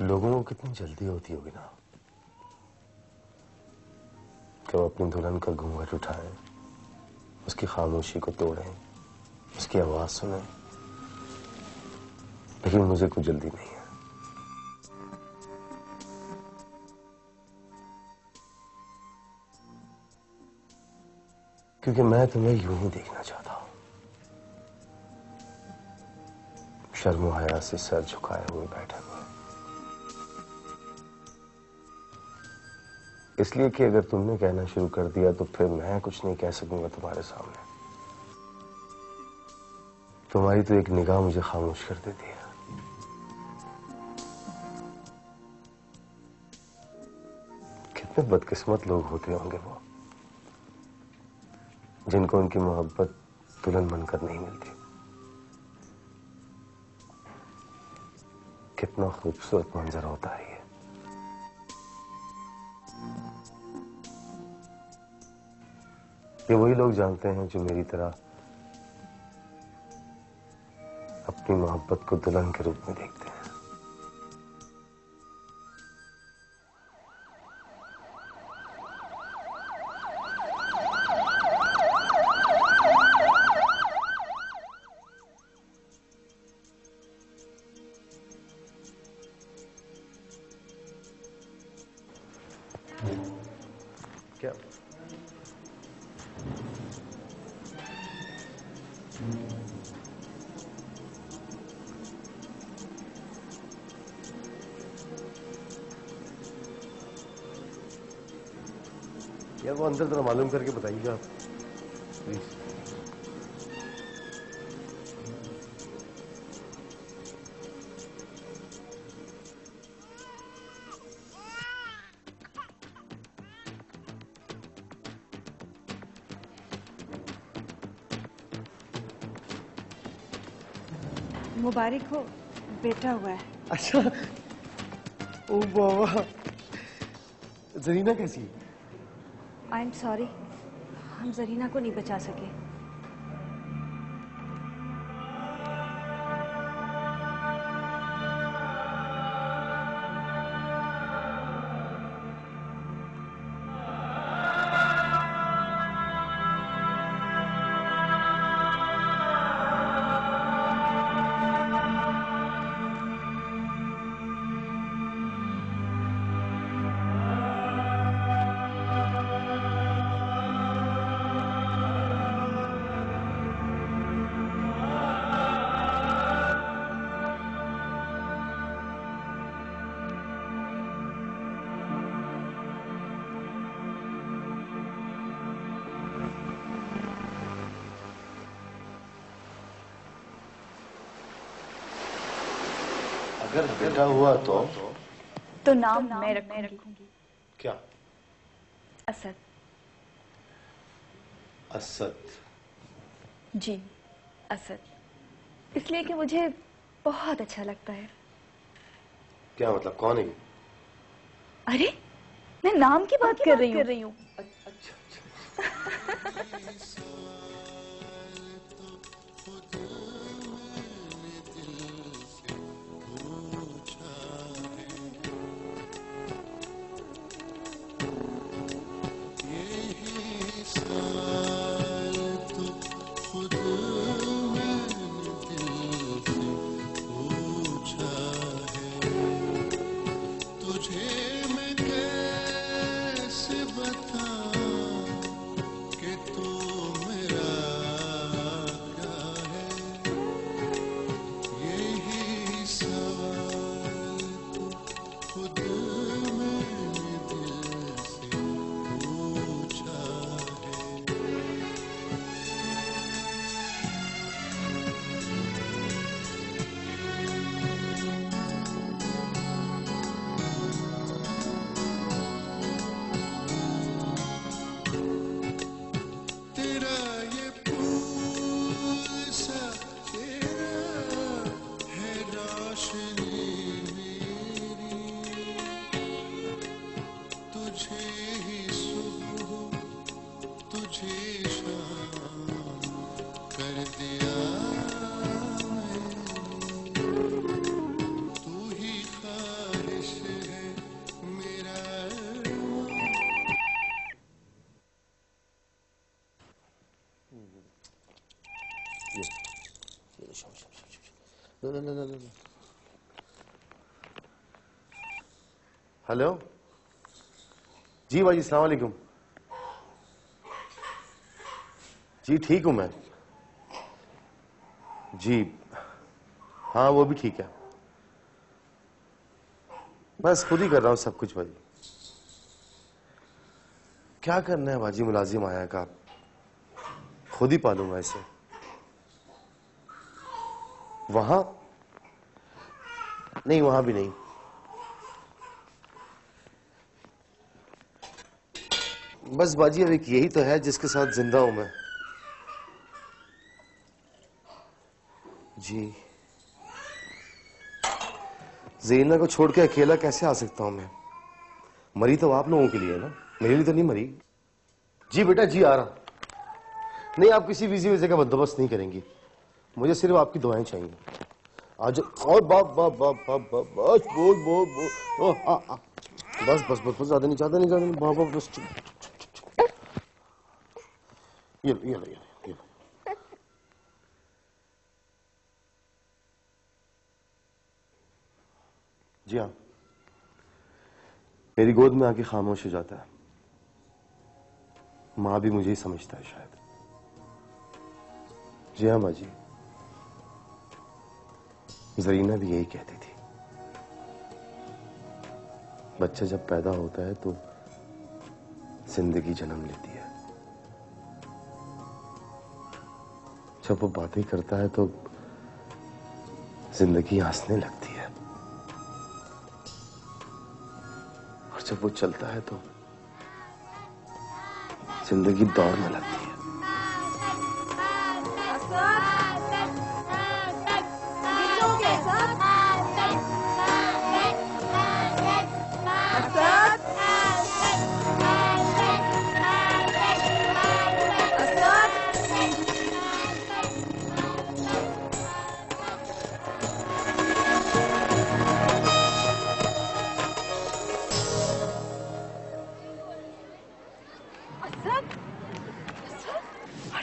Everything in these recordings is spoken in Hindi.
लोगों को कितनी जल्दी होती होगी ना कि वो अपनी दुल्हन का घूंघट उठाएं, उसकी खामोशी को तोड़ें, उसकी आवाज सुनें। लेकिन मुझे कोई जल्दी नहीं है। क्योंकि मैं तुम्हें यूं ही देखना चाहता हूं, शर्म और हया से सर झुकाए हुए बैठे हुए। इसलिए कि अगर तुमने कहना शुरू कर दिया तो फिर मैं कुछ नहीं कह सकूंगा तुम्हारे सामने। तुम्हारी तो एक निगाह मुझे खामोश कर देती है। कितने बदकिस्मत लोग होते होंगे वो, जिनको उनकी मोहब्बत दुल्हन बनकर नहीं मिलती। कितना खूबसूरत मंजर होता है ये वही लोग जानते हैं जो मेरी तरह अपनी मोहब्बत को दुल्हन के रूप में देखते हैं। क्या यार, वो अंदर जरा मालूम करके बताइएगा प्लीज। मुबारक हो, बेटा हुआ है। अच्छा, ओ बाबा, जरीना कैसी है? आई एम सॉरी, हम जरीना को नहीं बचा सके। अगर बेटा हुआ तो नाम मैं रखूंगी। क्या? असद। असद? जी, असद। इसलिए कि मुझे बहुत अच्छा लगता है। क्या मतलब, कौन है? अरे, मैं नाम की बात कर रही हूँ। अच्छा। हेलो जी भाई, अस्सलाम वालेकुम। जी ठीक हूं मैं जी। हाँ वो भी ठीक है, बस खुद ही कर रहा हूं सब कुछ भाई। क्या करना है बाजी, मुलाजिम आया का, खुद ही पालूंगा इसे। वहां नहीं, वहां भी नहीं। बस बाजी अब एक यही तो है जिसके साथ जिंदा हूं मैं। जी ज़रीना को छोड़ के अकेला कैसे आ सकता हूं मैं? मरी तो आप लोगों के लिए ना, मेरे लिए तो नहीं मरी। जी बेटा जी आ रहा। नहीं, आप किसी बिजी वजह का बंदोबस्त नहीं करेंगी, मुझे सिर्फ आपकी दुआएं चाहिए। आज और बाप बाप बाप बाप बाप बस बोल बोल बोल बस बस बस बस, ज्यादा नहीं ज्यादा नहीं ज्यादा नहीं, बाप बाप बस चुप। ये लो, ये लो, ये लो, ये लो। जी हाँ, मेरी गोद में आके खामोश हो जाता है। माँ भी मुझे ही समझता है शायद। जी हाँ माँ जी, ज़रीना भी यही कहती थी। बच्चा जब पैदा होता है तो जिंदगी जन्म लेती है। जब वो बातें करता है तो जिंदगी हंसने लगती है, और जब वो चलता है तो जिंदगी दौड़ने लगती है।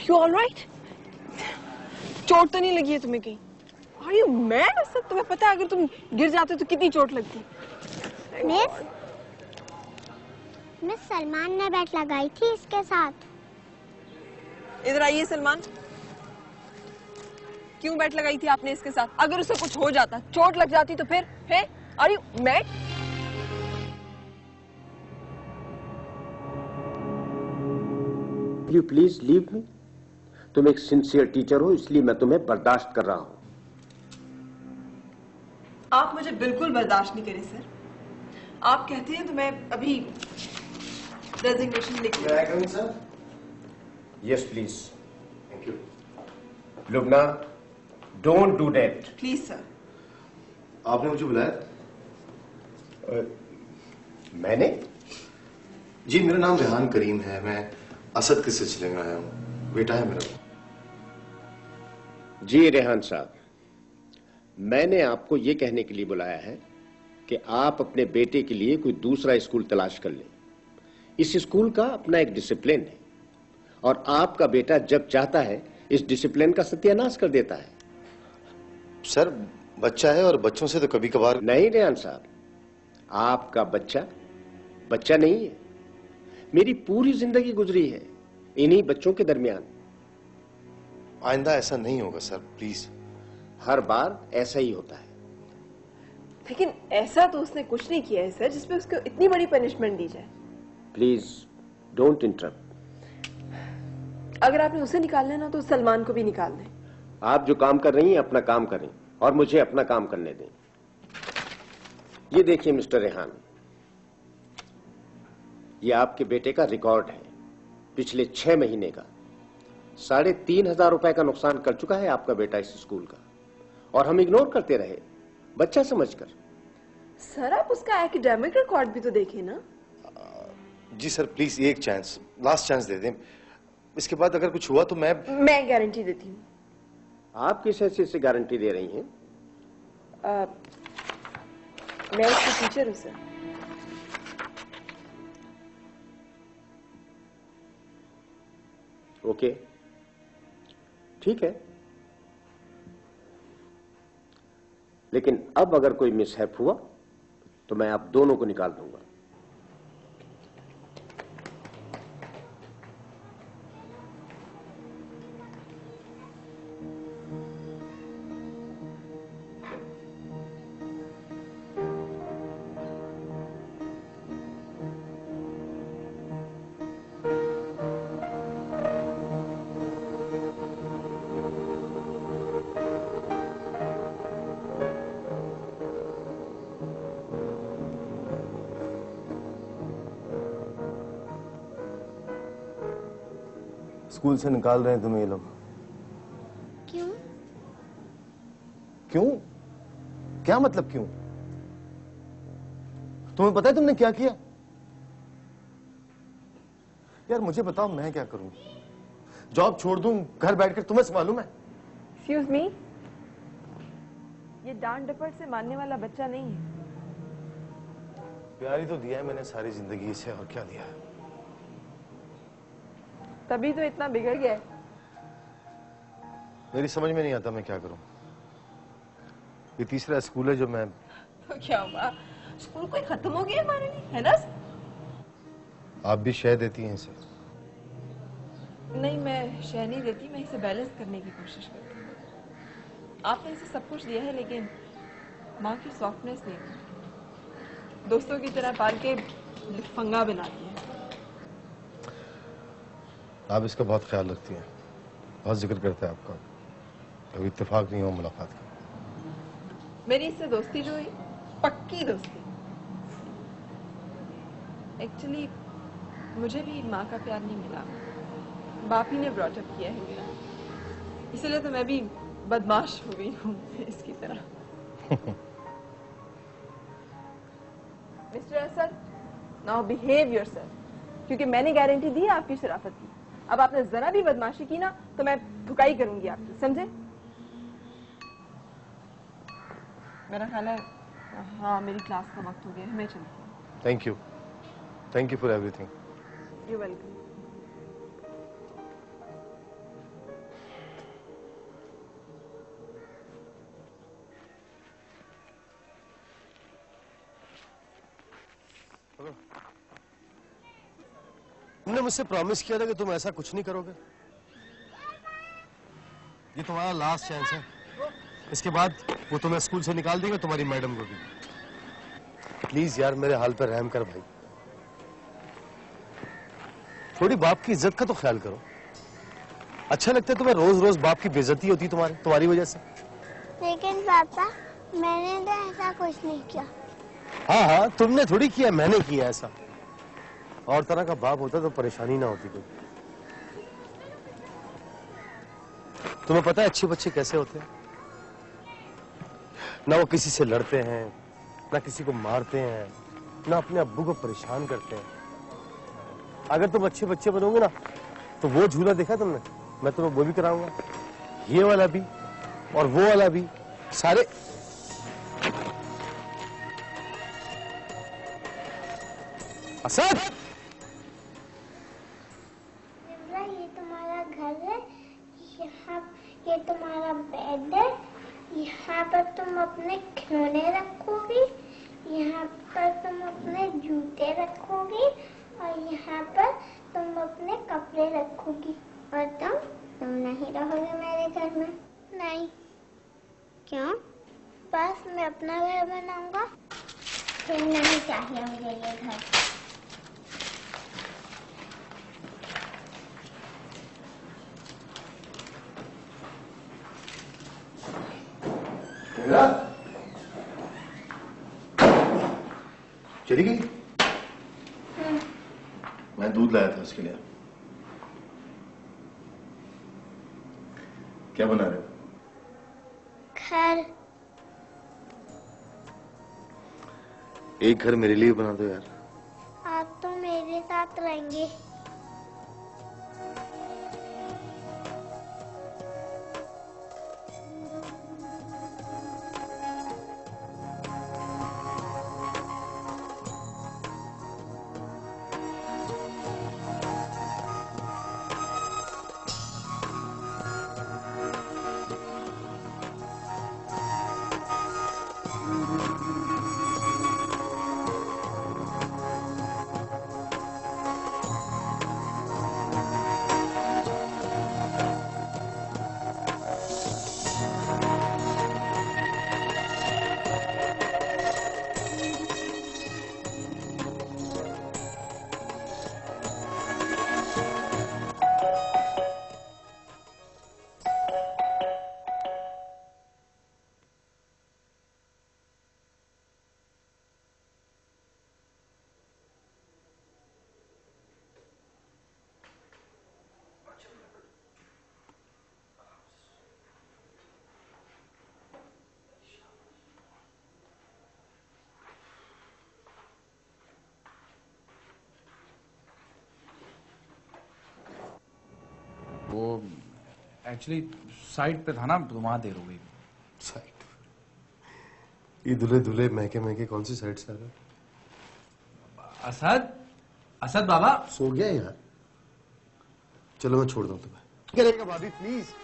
You all right? चोट तो नहीं लगी है तुम्हें कहीं? Are you mad? असद, तुम्हें पता है अगर तुम गिर जाते तो कितनी चोट लगती? मिस सलमान ने बैट लगाई थी इसके साथ। इधर आइए सलमान। क्यों बैट लगाई थी आपने इसके साथ? अगर उसे कुछ हो जाता, चोट लग जाती तो फिर? है? Are you mad? You please leave me? तुम एक सिंसियर टीचर हो, इसलिए मैं तुम्हें बर्दाश्त कर रहा हूं। आप मुझे बिल्कुल बर्दाश्त नहीं करें सर। आप कहते हैं तो मैं अभी रेजिग्नेशन लिख दूं। Sir yes please, thank you. Lubna, don't do that please sir. आपने मुझे बुलाया? मैंने? जी मेरा नाम रेहान करीम है, मैं असद के सिलसिले में आया हूँ, बेटा है मेरा। जी रेहान साहब, मैंने आपको यह कहने के लिए बुलाया है कि आप अपने बेटे के लिए कोई दूसरा स्कूल तलाश कर लें। इस स्कूल का अपना एक डिसिप्लिन है, और आपका बेटा जब चाहता है इस डिसिप्लिन का सत्यानाश कर देता है। सर बच्चा है, और बच्चों से तो कभी कभार। नहीं रेहान साहब, आपका बच्चा बच्चा नहीं है। मेरी पूरी जिंदगी गुजरी है इन्हीं बच्चों के दरमियान। आइंदा ऐसा नहीं होगा सर, प्लीज। हर बार ऐसा ही होता है। लेकिन ऐसा तो उसने कुछ नहीं किया है सर जिसपे उसको इतनी बड़ी पनिशमेंट दी जाए। Please don't interrupt. अगर आपने उसे निकालना है ना तो सलमान को भी निकाल दें। आप जो काम कर रही हैं अपना काम करें, और मुझे अपना काम करने दें। ये देखिए मिस्टर रेहान, ये आपके बेटे का रिकॉर्ड है। पिछले 6 महीने का 3,500 रुपए का नुकसान कर चुका है आपका बेटा इस स्कूल का, और हम इग्नोर करते रहे बच्चा समझकर। सर आप उसका एकेडमिक रिकॉर्ड भी तो देखें ना। जी सर प्लीज, एक चांस, लास्ट चांस दे दें। इसके बाद अगर कुछ हुआ तो मैं गारंटी देती हूँ। आप किस हैसियत से गारंटी दे रही हैं? मैं उसकी टीचर हूँ सर। ओके, ठीक है। लेकिन अब अगर कोई मिसहैप हुआ तो मैं आप दोनों को निकाल दूंगा। स्कूल से निकाल रहे हैं तुम्हें ये लोग। क्यों? क्यों? क्या मतलब क्यों? तुम्हें पता है तुमने क्या किया? यार मुझे बताओ मैं क्या करूं? जॉब छोड़ दूं, घर बैठकर तुम्हें से मालूम है? एक्सक्यूज मी, ये डांट डपट से मानने वाला बच्चा नहीं है। प्यार ही तो दिया है मैंने सारी जिंदगी से, और क्या दिया है? तभी तो इतना बिगड़ गया है। मेरी समझ में नहीं आता मैं क्या करूं। ये तीसरा स्कूल है जो मैं। तो क्या हुआ, स्कूल कोई खत्म हो गया हमारे लिए, है ना? आप भी शय देती हैं इसे? नहीं, मैं शय नहीं देती, मैं इसे बैलेंस करने की कोशिश करती हूँ। आपने इसे सब कुछ दिया है, लेकिन माँ की सॉफ्टनेस नहीं दी। दोस्तों की तरह पाल के फंगा बना दिया। आप इसका बहुत ख्याल रखती हैं, बहुत जिक्र करते हैं आपका, कभी इत्तेफाक नहीं हो मुलाकात का। मेरी इससे दोस्ती जो हुई, पक्की दोस्ती। एक्चुअली मुझे भी माँ का प्यार नहीं मिला, बाप ही ने ब्रॉट अप किया है मेरा, इसलिए तो मैं भी बदमाश हो गई हूँ इसकी तरह। Mister Asad, now behave yourself, क्योंकि मैंने गारंटी दी है आपकी शराफत की। अब आपने जरा भी बदमाशी की ना तो मैं धुकाई करूंगी आपकी, समझे? मेरा ख्याल है हाँ, मेरी क्लास का वक्त हो गया है, मैं चलती हूँ। Thank you for everything. You welcome. तुमने मुझसे प्रॉमिस किया था कि तुम ऐसा कुछ नहीं करोगे। ये तुम्हारा लास्ट चांस है, इसके बाद वो तुम्हें स्कूल से निकाल देंगे, तुम्हारी मैडम को भी। प्लीज यार मेरे हाल पर रहम कर भाई, थोड़ी बाप की इज्जत का तो ख्याल करो। अच्छा लगता है तुम्हें रोज रोज बाप की बेइज्जती होती तुम्हारी वजह से। लेकिन पापा, मैंने तो ऐसा कुछ नहीं किया। हाँ हाँ, तुमने थोड़ी किया, मैंने किया ऐसा। और तरह का बाप होता तो परेशानी ना होती कोई। तुम्हें पता है अच्छे बच्चे कैसे होते हैं? ना वो किसी से लड़ते हैं, ना किसी को मारते हैं, ना अपने अब्बू को परेशान करते हैं। अगर तुम अच्छे बच्चे बनोगे ना तो वो झूला देखा तुमने, मैं तुम्हें वो भी कराऊंगा, ये वाला भी और वो वाला भी, सारे। असद, ये तुम्हारा घर है, यहाँ ये तुम्हारा बेड है, यहाँ पर तुम अपने खिलौने रखोगी, यहाँ पर तुम अपने जूते रखोगी, और यहाँ पर तुम अपने कपड़े रखोगी। और तुम नहीं रहोगे मेरे घर में। नहीं। क्यों? बस मैं अपना घर बनाऊंगा, फिर नहीं चाहिए मुझे ये घर। चली गई? मैं दूध लाया था उसके लिए। क्या बना रहे हो? घर। एक घर मेरे लिए बना दो यार। आप तो मेरे साथ रहेंगे। वो एक्चुअली साइड पे था ना, तो वहां देर हो गई। साइड? ये दुल्हे दुल्हे महके महके कौन सी साइड से आ रहा? असद, असद बाबा। सो गया यार। चलो मैं छोड़ दूं तुम्हें। करेगा भाभी प्लीज।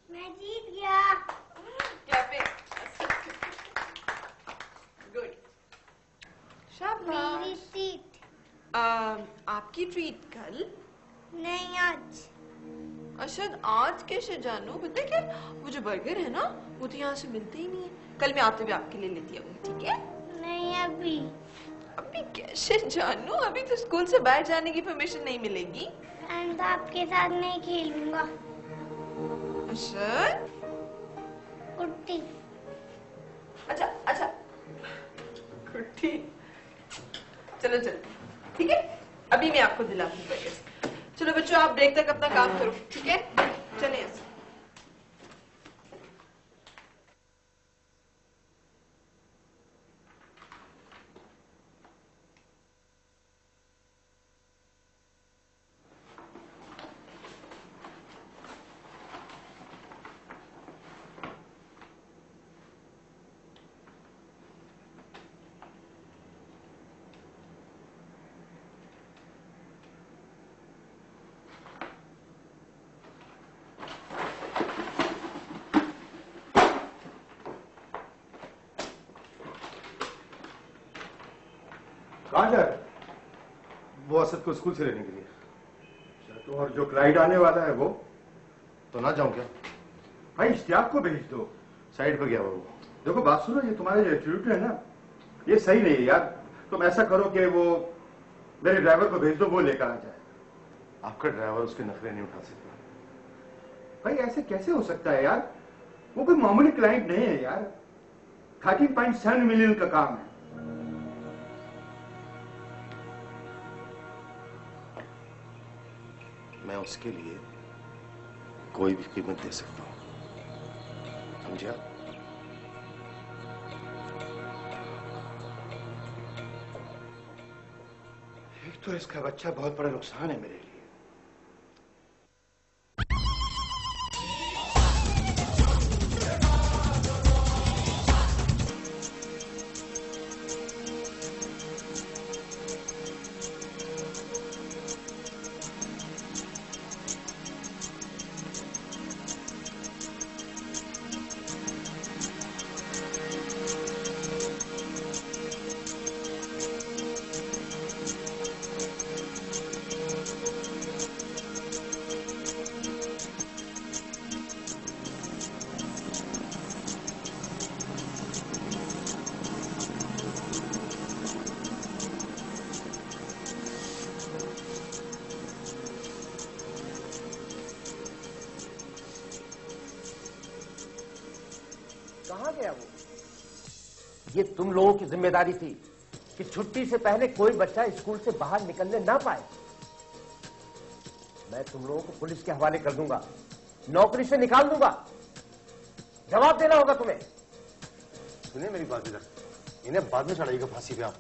मैं जीत गया। गुड, मेरी शाबाश। ट्रीट। आपकी ट्रीट कल? नहीं आज। अरशद आज कैसे जानू? पता है क्या, वो जो बर्गर है ना, वो तो यहाँ से मिलते ही नहीं है। कल मैं आते हुए आपके लिए लेती आऊंगी, ठीक है? नहीं अभी। अभी कैसे जानू? अभी तो स्कूल से बाहर जाने की परमिशन नहीं मिलेगी। मैं तो आपके साथ नहीं खेलूंगा। अरशद, कुट्टी। अच्छा अच्छा, कुट्टी। चलो चलो, ठीक है, अभी मैं आपको दिलाऊंगी बर्गर। चलो बच्चों, आप ब्रेक तक अपना काम करो, ठीक है? चले ऐसे। कहाँ जा रहे? वो असद को स्कूल से लेने के लिए। अच्छा, तो और जो क्लाइड आने वाला है वो? तो ना जाऊं क्या? भाई इश्तियाक को भेज दो। साइड पर गया वो। देखो बात सुनो, ये तुम्हारे जो एटीट्यूड है ना, ये सही नहीं है यार। तुम ऐसा करो कि वो मेरे ड्राइवर को भेज दो, वो लेकर आ जाए। आपका ड्राइवर उसके नखरे नहीं उठा सकता। भाई ऐसे कैसे हो सकता है यार? वो कोई मामूली क्लाइंट नहीं है यार। 13.7 मिलियन का काम है। मैं उसके लिए कोई भी कीमत दे सकता हूं, समझे आप? एक तो इसका बच्चा बहुत बड़ा नुकसान है मेरे लिए। कहाँ गया वो? ये तुम लोगों की जिम्मेदारी थी कि छुट्टी से पहले कोई बच्चा स्कूल से बाहर निकलने ना पाए। मैं तुम लोगों को पुलिस के हवाले कर दूंगा, नौकरी से निकाल दूंगा। जवाब देना होगा तुम्हें। सुनिए मेरी बात इधर, इन्हें बाद में चढ़ाइएगा फांसी पे आप।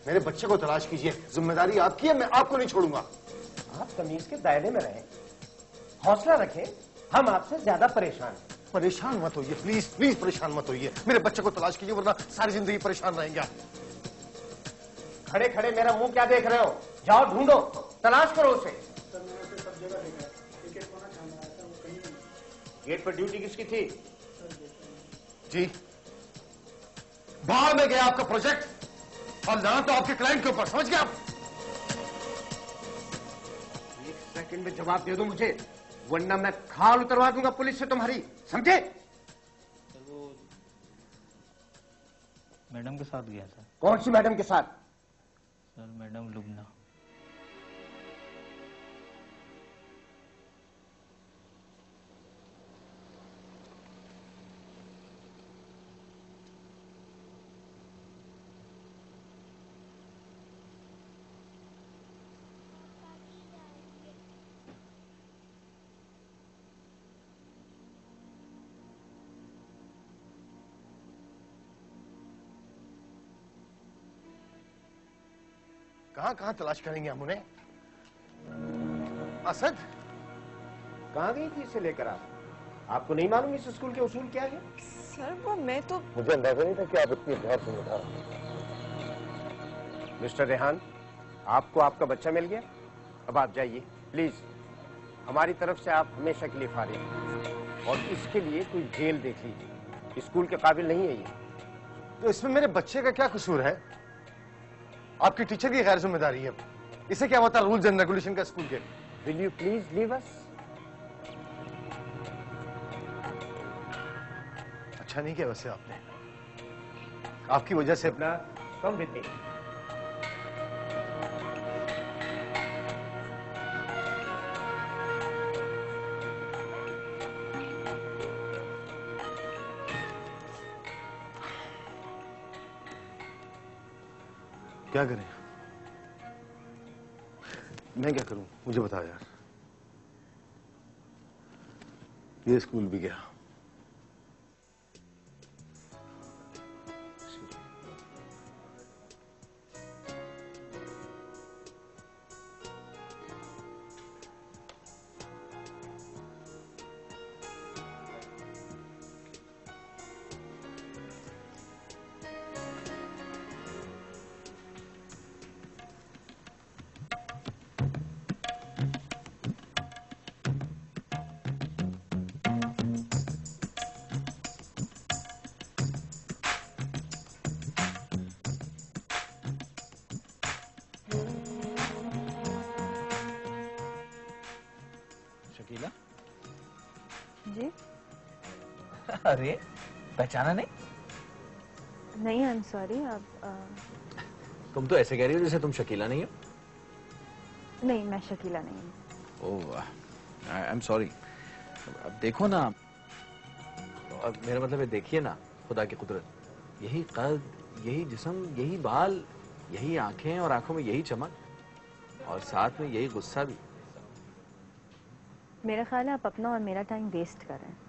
मेरे बच्चे को तलाश कीजिए, जिम्मेदारी आपकी है, मैं आपको नहीं छोड़ूंगा। आप तमीज के दायरे में रहें, हौसला रखें, हम आपसे ज्यादा परेशान हैं। परेशान मत होइए, प्लीज प्लीज परेशान मत होइए। मेरे बच्चे को तलाश कीजिए, वरना सारी जिंदगी परेशान रहेंगे आप। खड़े खड़े मेरा मुंह क्या देख रहे हो? जाओ ढूंढो, तलाश करो उसे। गेट पर ड्यूटी किसकी थी? जी, बाहर में गया आपका प्रोजेक्ट, और ना तो आपके क्लाइंट के ऊपर, समझ गए आप? 1 सेकंड में जवाब दे दो मुझे, वरना मैं खाल उतरवा दूंगा पुलिस से तुम्हारी, समझे? वो मैडम के साथ गया था कौन सी मैडम के साथ? Sir, madam Lubna. कहां कहां तलाश करेंगे हम उन्हें? असद कहां गई थी इसे लेकर आप? आपको नहीं मालूम इस स्कूल के उसूल क्या है? सर वो मैं तो मुझे अंदाजा नहीं था कि आप इतनी ध्यान से बता रहे हैं। मिस्टर रेहान, आपको आपका बच्चा मिल गया, अब आप जाइए प्लीज। हमारी तरफ से आप हमेशा के लिए फारिग हैं, और इसके लिए कोई जेल देख लीजिए, स्कूल के काबिल नहीं है ये। तो इसमें मेरे बच्चे का क्या कसूर है? आपकी टीचर की गैर जिम्मेदारी है, इसे क्या पता रूल्स एंड रेगुलेशन का स्कूल के। Will you please leave us? अच्छा नहीं किया वैसे आपने, आपकी वजह से अपना कम विद मी। क्या करें? मैं क्या करूं, मुझे बता यार। ये स्कूल भी गया। शकीला? जी अरे पहचाना नहीं? नहीं, आई एम सॉरी। आप तुम तो ऐसे कह रही हो जैसे तुम शकीला नहीं हो। नहीं, मैं शकीला नहीं हूँ। ओह, आई एम सॉरी। अब देखो ना, अब मेरा मतलब है देखिए ना खुदा की कुदरत। यही कद, यही जिस्म, यही बाल, यही आंखें, और आंखों में यही चमक, और साथ में यही गुस्सा भी। मेरा ख्याल है आप अपना और मेरा टाइम वेस्ट कर रहे हैं।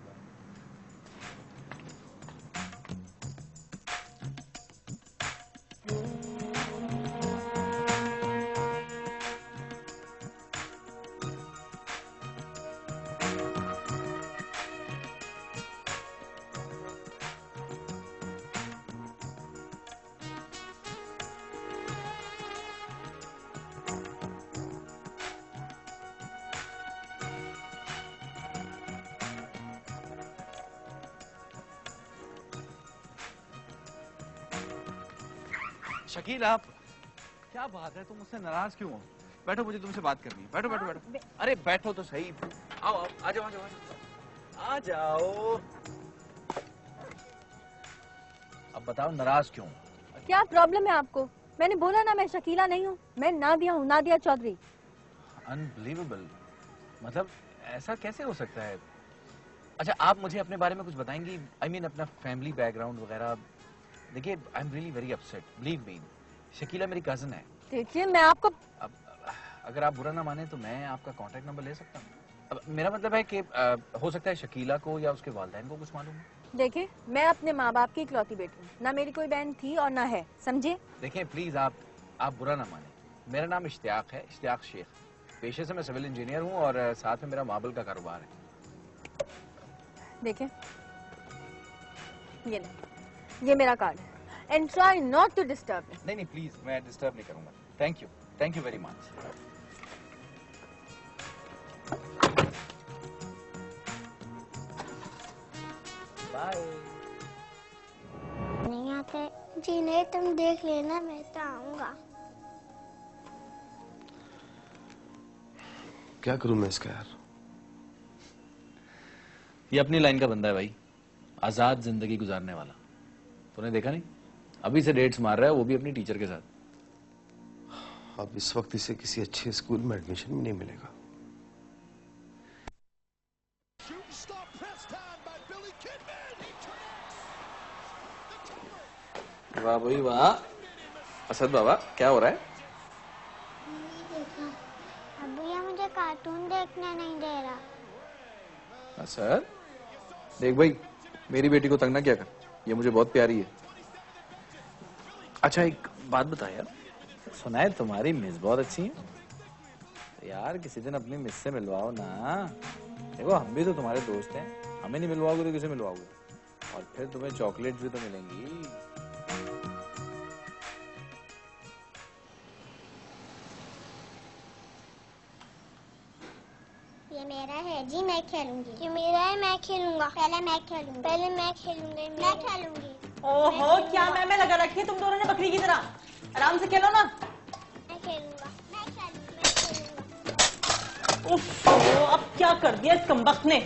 शकील, आप क्या बात है, तुम मुझसे नाराज क्यों हो? बैठो, मुझे तुमसे बात करनी है। बैठो बैठो बैठो। अरे बैठो तो सही। आओ आओ, आ जाओ आ जाओ आ जाओ। अब बताओ नाराज क्यों? क्या प्रॉब्लम है आपको? मैंने बोला ना मैं शकीला नहीं हूँ, मैं नादिया हूँ, नादिया चौधरी। अनबिलीवेबल, मतलब ऐसा कैसे हो सकता है? अच्छा, आप मुझे अपने बारे में कुछ बताएंगी? I mean, अपना फैमिली बैकग्राउंड वगैरह। देखिए, I am really very upset, believe me. Shakila मेरी कजन है। देखिए, मैं आपको अब अगर आप बुरा ना माने तो मैं आपका कांटेक्ट नंबर ले सकता हूँ? अब मेरा मतलब है कि हो सकता है शकीला को या उसके वालिदैन को कुछ मालूम है। देखिए, मैं अपने माँ बाप की इकलौती बेटी हूँ, ना मेरी कोई बहन थी और ना है, समझे? देखें प्लीज, आप आप बुरा ना माने, मेरा नाम इश्तियाक है, इश्तियाक शेख। पेशे से मैं सिविल इंजीनियर हूँ और साथ में मेरा मार्बल का कारोबार है। देखें, ये ले, ये मेरा कार्ड है and try not to disturb me. नहीं नहीं प्लीज, मैं डिस्टर्ब नहीं करूंगा। Thank you very much. Bye. नहीं आते जी? नहीं, तुम देख लेना, मैं तो आऊंगा। क्या करूं मैं इसका यार? ये अपनी लाइन का बंदा है भाई, आजाद जिंदगी गुजारने वाला। तूने देखा नहीं, अभी से डेट्स मार रहा है, वो भी अपनी टीचर के साथ। अब इस वक्त इसे किसी अच्छे स्कूल में एडमिशन भी नहीं मिलेगा। वाह भाई वाह। असद बाबा, क्या हो रहा है? अब ये मुझे कार्टून देखने नहीं दे रहा। असद देख भाई, मेरी बेटी को तंग ना किया कर, ये मुझे बहुत प्यारी है। अच्छा एक बात बता यार, सुना है तुम्हारी मिस बहुत अच्छी है। तो यार किसी दिन अपनी मिस से मिलवाओ ना। देखो हम भी तो तुम्हारे दोस्त हैं, हमें नहीं मिलवाओगे तो किसे मिलवाओगे? और फिर तुम्हें चॉकलेट भी तो मिलेंगी। ये मेरा है जी, मैं खेलूंगी। ये मेरा है, मैं खेलूंगा। पहले मैं खेलूंगी। पहले मैं खेलूंगी। मैं खेलूंगी। ओहो, क्या मैं लगा रखी है तुम दोनों ने बकरी की तरह। आराम से खेलो ना। मैं खेलूंगा। मैं खेलूंगा। उफ, अब क्या कर दिया इस कमबख्त ने।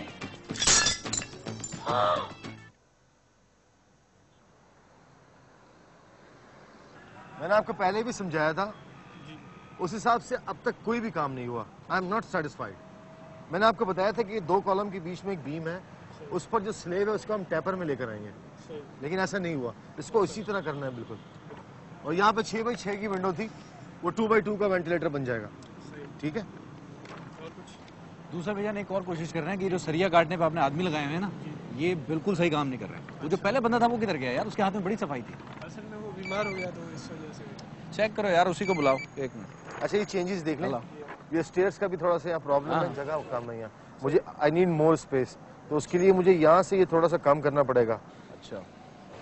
मैंने आपको पहले भी समझाया था, उस हिसाब से अब तक कोई भी काम नहीं हुआ। I am not satisfied. मैंने आपको बताया था कि 2 कॉलम के बीच में एक बीम है, उस पर जो स्लेब है उसको हम टैपर में लेकर आएंगे, लेकिन ऐसा नहीं हुआ। इसको इसी तरह करना है बिल्कुल। और यहाँ पे 6 बाई 6 की विंडो थी, वो 2 बाई 2 का वेंटिलेटर बन जाएगा। ठीक है। दूसरा भैया एक और कोशिश कर रहे हैं कि जो सरिया काटने पे आपने आदमी लगाए हुए हैं ना, ये बिल्कुल सही काम नहीं कर रहे हैं। वो जो पहले बंदा था वो किधर गया यार? उसके हाथ में बड़ी सफाई थी। असल में वो बीमार हो गया तो इस वजह से। चेक करो यार, उसी को बुलाओ। एक मिनट। अच्छा ये चेंजेस देख लें। हेलो। ये स्टेयर्स का भी थोड़ा सा यहाँ प्रॉब्लम हाँ। है, जगह कम है यहाँ। मुझे आई नीड मोर स्पेस, तो उसके लिए मुझे यहाँ से ये थोड़ा सा कम करना पड़ेगा। अच्छा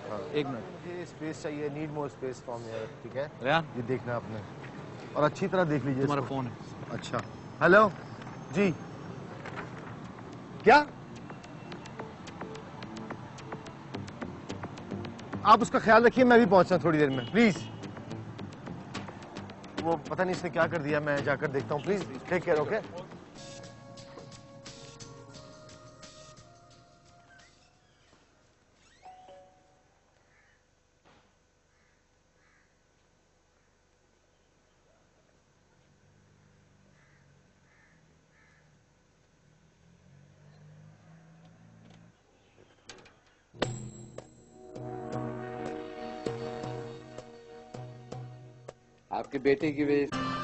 हाँ। एक मिनट। मुझे स्पेस चाहिए, need more space from here. ठीक है रेहान, ये देखना आपने, और अच्छी तरह देख लीजिए। तुम्हारा इसको। फोन है। अच्छा हेलो जी, क्या आप उसका ख्याल रखिए, मैं भी पहुंचना थोड़ी देर में प्लीज। वो पता नहीं इसने क्या कर दिया, मैं जाकर देखता हूँ। Please take care. ओके। आपके बेटे की वजह